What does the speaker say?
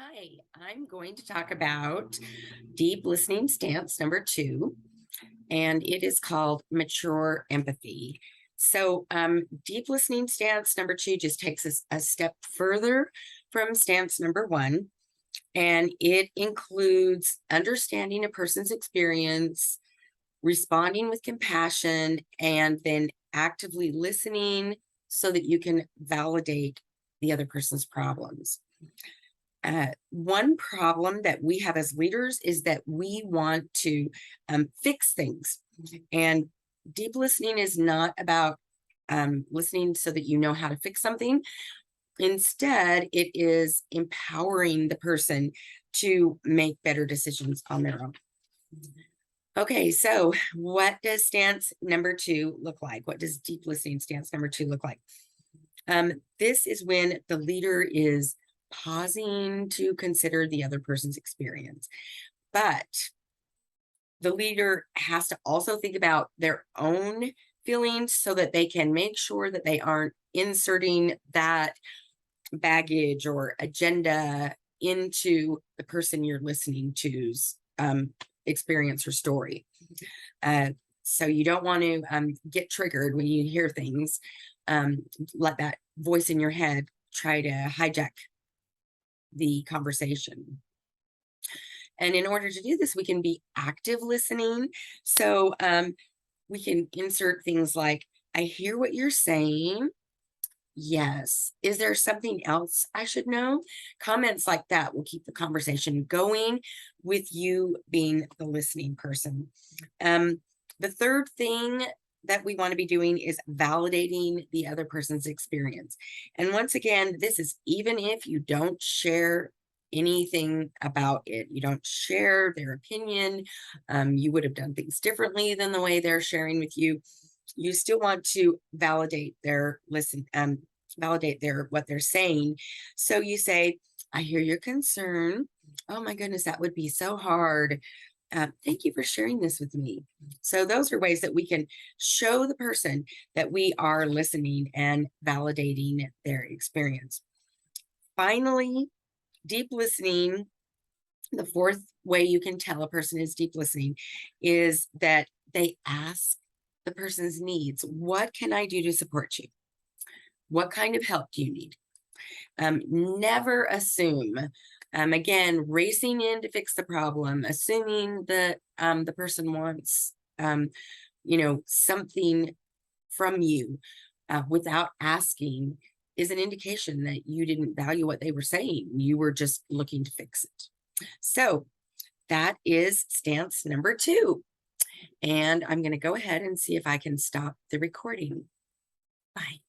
Hi, I'm going to talk about deep listening stance number 2, and it is called mature empathy. Deep listening stance number 2 just takes us a step further from stance number 1, and it includes understanding a person's experience, responding with compassion, and then actively listening so that you can validate the other person's problems. One problem that we have as leaders is that we want to fix things. And deep listening is not about listening so that you know how to fix something. Instead, it is empowering the person to make better decisions on their own. Okay, so what does stance number 2 look like? What does deep listening stance number 2 look like? This is when the leader is pausing to consider the other person's experience. But the leader has to also think about their own feelings so that they can make sure that they aren't inserting that baggage or agenda into the person you're listening to's experience or story. So you don't want to get triggered when you hear things. Let that voice in your head try to hijack the conversation. And in order to do this, we can be active listening. So we can insert things like, I hear what you're saying. Yes. Is there something else I should know? Comments like that will keep the conversation going with you being the listening person. The third thing that we want to be doing is validating the other person's experience. And once again, this is even if you don't share anything about it, you don't share their opinion, you would have done things differently than the way they're sharing with you. You still want to validate their validate what they're saying. So you say, I hear your concern. Oh my goodness, that would be so hard. Thank you for sharing this with me. So those are ways that we can show the person that we are listening and validating their experience. Finally, deep listening, the fourth way you can tell a person is deep listening is that they ask the person's needs. What can I do to support you? What kind of help do you need? Never assume. Again, racing in to fix the problem, assuming that the person wants, something from you without asking is an indication that you didn't value what they were saying. You were just looking to fix it. So that is stance number 2. And I'm going to go ahead and see if I can stop the recording. Bye.